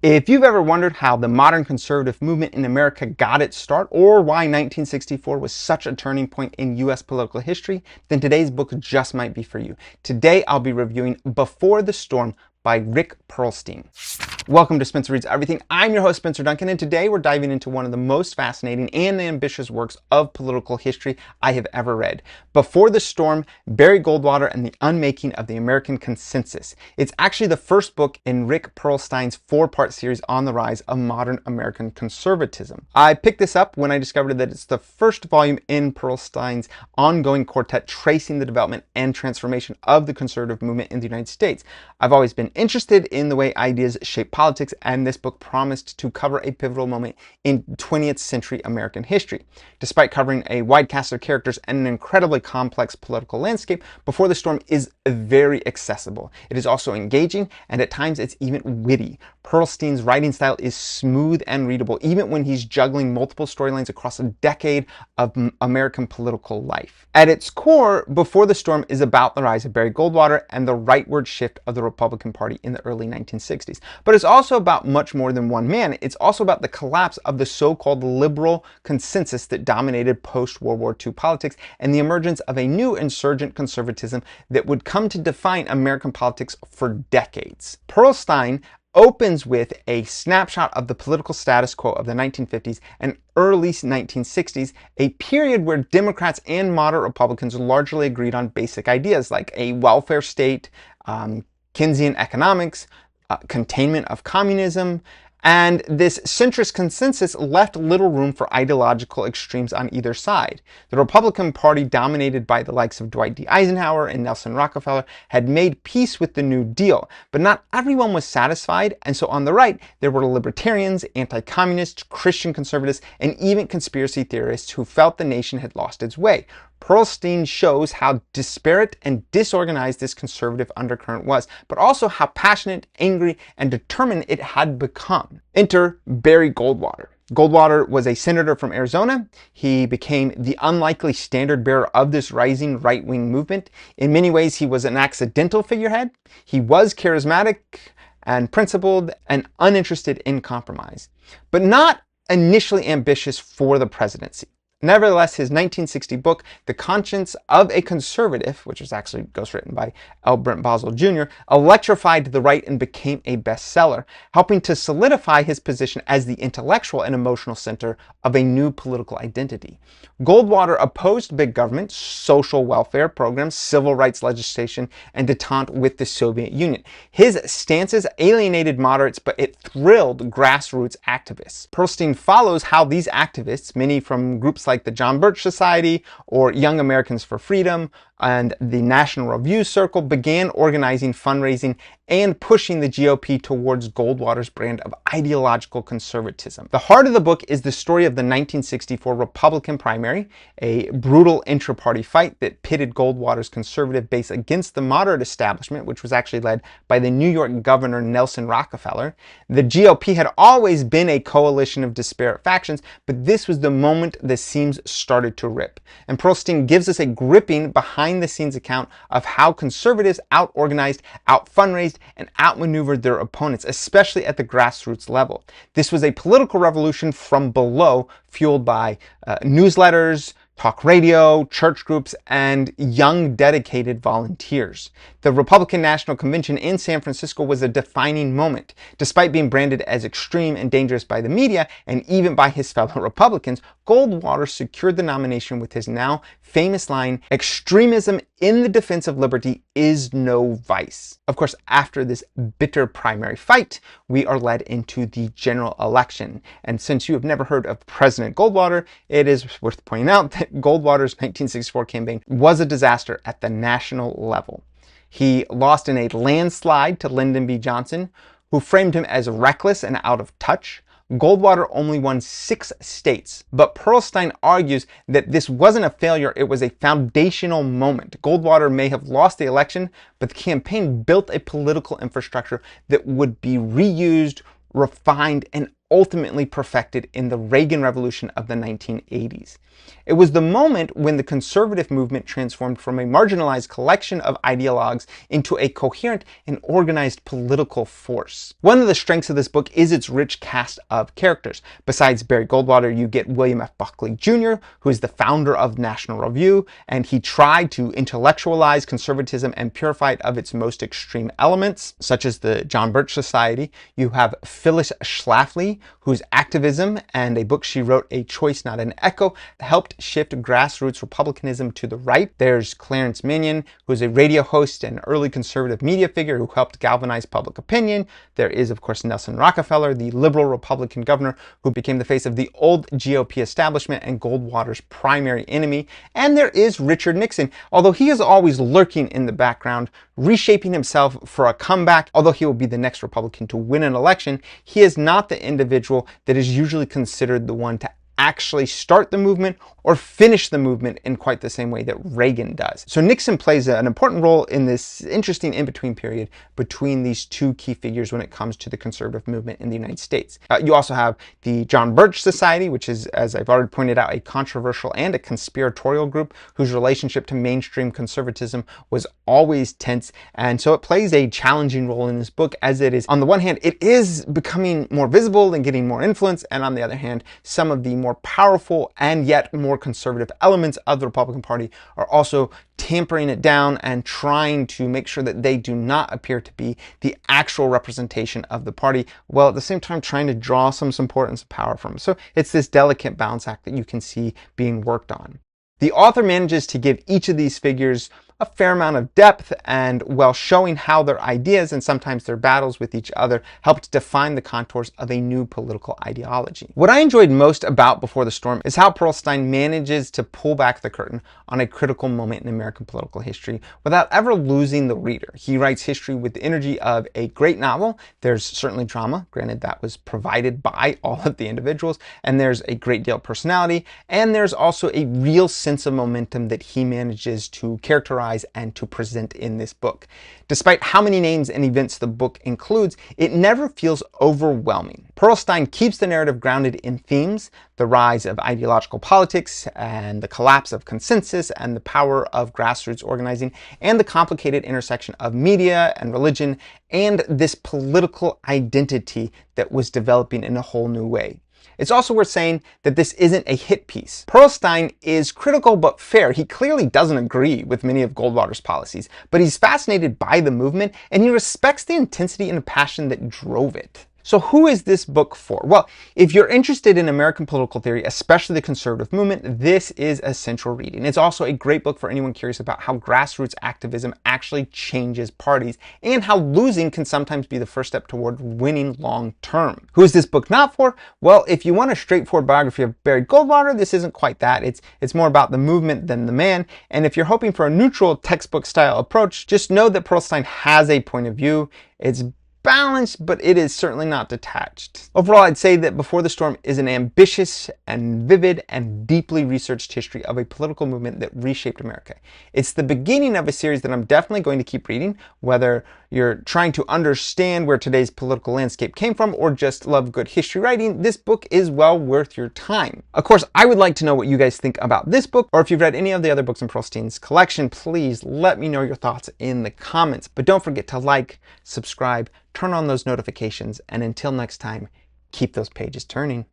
If you've ever wondered how the modern conservative movement in America got its start, or why 1964 was such a turning point in US political history, then today's book just might be for you. Today I'll be reviewing Before the Storm by Rick Perlstein. Welcome to Spencer Reads Everything. I'm your host, Spencer Duncan, and today we're diving into one of the most fascinating and ambitious works of political history I have ever read. Before the Storm, Barry Goldwater and the Unmaking of the American Consensus. It's actually the first book in Rick Perlstein's four-part series on the rise of modern American conservatism. I picked this up when I discovered that it's the first volume in Perlstein's ongoing quartet tracing the development and transformation of the conservative movement in the United States. I've always been interested in the way ideas shape politics, and this book promised to cover a pivotal moment in 20th century American history. Despite covering a wide cast of characters and an incredibly complex political landscape, Before the Storm is very accessible. It is also engaging, and at times it's even witty. Perlstein's writing style is smooth and readable, even when he's juggling multiple storylines across a decade of American political life. At its core, Before the Storm is about the rise of Barry Goldwater and the rightward shift of the Republican Party in the early 1960s. But it's also about much more than one man. It's also about the collapse of the so-called liberal consensus that dominated post-World War II politics and the emergence of a new insurgent conservatism that would come to define American politics for decades. Perlstein opens with a snapshot of the political status quo of the 1950s and early 1960s, a period where Democrats and moderate Republicans largely agreed on basic ideas like a welfare state, Keynesian economics, containment of communism, and this centrist consensus left little room for ideological extremes on either side. The Republican Party, dominated by the likes of Dwight D. Eisenhower and Nelson Rockefeller, had made peace with the New Deal, but not everyone was satisfied, and so on the right, there were libertarians, anti-communists, Christian conservatives, and even conspiracy theorists who felt the nation had lost its way. Perlstein shows how disparate and disorganized this conservative undercurrent was, but also how passionate, angry, and determined it had become. Enter Barry Goldwater. Goldwater was a senator from Arizona. He became the unlikely standard bearer of this rising right-wing movement. In many ways, he was an accidental figurehead. He was charismatic and principled and uninterested in compromise, but not initially ambitious for the presidency. Nevertheless, his 1960 book, The Conscience of a Conservative, which was actually ghostwritten by L. Brent Boswell Jr., electrified the right and became a bestseller, helping to solidify his position as the intellectual and emotional center of a new political identity. Goldwater opposed big government, social welfare programs, civil rights legislation, and detente with the Soviet Union. His stances alienated moderates, but it thrilled grassroots activists. Perlstein follows how these activists, many from groups like the John Birch Society or Young Americans for Freedom and the National Review Circle, began organizing, fundraising, and pushing the GOP towards Goldwater's brand of ideological conservatism. The heart of the book is the story of the 1964 Republican primary, a brutal intra-party fight that pitted Goldwater's conservative base against the moderate establishment, which was actually led by the New York governor Nelson Rockefeller. The GOP had always been a coalition of disparate factions, but this was the moment the seams started to rip. And Perlstein gives us a gripping behind-the-scenes account of how conservatives out-organized, out-fundraised, and outmaneuvered their opponents, especially at the grassroots level. This was a political revolution from below, fueled by newsletters, talk radio, church groups, and young, dedicated volunteers. The Republican National Convention in San Francisco was a defining moment. Despite being branded as extreme and dangerous by the media, and even by his fellow Republicans, Goldwater secured the nomination with his now famous line, "Extremism in the defense of liberty is no vice." Of course, after this bitter primary fight, we are led into the general election. And since you have never heard of President Goldwater, it is worth pointing out that Goldwater's 1964 campaign was a disaster at the national level. He lost in a landslide to Lyndon B. Johnson, who framed him as reckless and out of touch. Goldwater only won 6 states, but Perlstein argues that this wasn't a failure, it was a foundational moment. Goldwater may have lost the election, but the campaign built a political infrastructure that would be reused, refined, and ultimately perfected in the Reagan Revolution of the 1980s. It was the moment when the conservative movement transformed from a marginalized collection of ideologues into a coherent and organized political force. One of the strengths of this book is its rich cast of characters. Besides Barry Goldwater, you get William F. Buckley Jr., who is the founder of National Review, and he tried to intellectualize conservatism and purify it of its most extreme elements, such as the John Birch Society. You have Phyllis Schlafly, whose activism and a book she wrote, A Choice Not an Echo, helped shift grassroots republicanism to the right. There's Clarence Mannion, who is a radio host and early conservative media figure who helped galvanize public opinion. There is, of course, Nelson Rockefeller, the liberal Republican governor who became the face of the old GOP establishment and Goldwater's primary enemy. And there is Richard Nixon, although he is always lurking in the background, reshaping himself for a comeback. Although he will be the next Republican to win an election, he is not the individual that is usually considered the one to actually start the movement or finish the movement in quite the same way that Reagan does. So Nixon plays an important role in this interesting in-between period between these two key figures when it comes to the conservative movement in the United States. You also have the John Birch Society, which is, as I've already pointed out, a controversial and a conspiratorial group whose relationship to mainstream conservatism was always tense. And so it plays a challenging role in this book, as it is, on the one hand, it is becoming more visible and getting more influence, and on the other hand, some of the more powerful and yet more conservative elements of the Republican Party are also tampering it down and trying to make sure that they do not appear to be the actual representation of the party, while at the same time trying to draw some support and some power from it. So it's this delicate balance act that you can see being worked on. The author manages to give each of these figures a fair amount of depth, and while showing how their ideas and sometimes their battles with each other helped define the contours of a new political ideology. What I enjoyed most about Before the Storm is how Perlstein manages to pull back the curtain on a critical moment in American political history without ever losing the reader. He writes history with the energy of a great novel. There's certainly drama, granted that was provided by all of the individuals, and there's a great deal of personality, and there's also a real sense of momentum that he manages to characterize and to present in this book. Despite how many names and events the book includes, it never feels overwhelming. Perlstein keeps the narrative grounded in themes: the rise of ideological politics and the collapse of consensus and the power of grassroots organizing, and the complicated intersection of media and religion and this political identity that was developing in a whole new way. It's also worth saying that this isn't a hit piece. Perlstein is critical but fair. He clearly doesn't agree with many of Goldwater's policies, but he's fascinated by the movement and he respects the intensity and passion that drove it. So who is this book for? Well, if you're interested in American political theory, especially the conservative movement, this is essential reading. It's also a great book for anyone curious about how grassroots activism actually changes parties and how losing can sometimes be the first step toward winning long term. Who is this book not for? Well, if you want a straightforward biography of Barry Goldwater, this isn't quite that. It's more about the movement than the man. And if you're hoping for a neutral textbook style approach, just know that Perlstein has a point of view. It's balanced, but it is certainly not detached. Overall, I'd say that Before the Storm is an ambitious and vivid and deeply researched history of a political movement that reshaped America. It's the beginning of a series that I'm definitely going to keep reading, whether you're trying to understand where today's political landscape came from or just love good history writing. This book is well worth your time. Of course, I would like to know what you guys think about this book, or if you've read any of the other books in Perlstein's collection, please let me know your thoughts in the comments. But don't forget to like, subscribe, turn on those notifications, and until next time, keep those pages turning.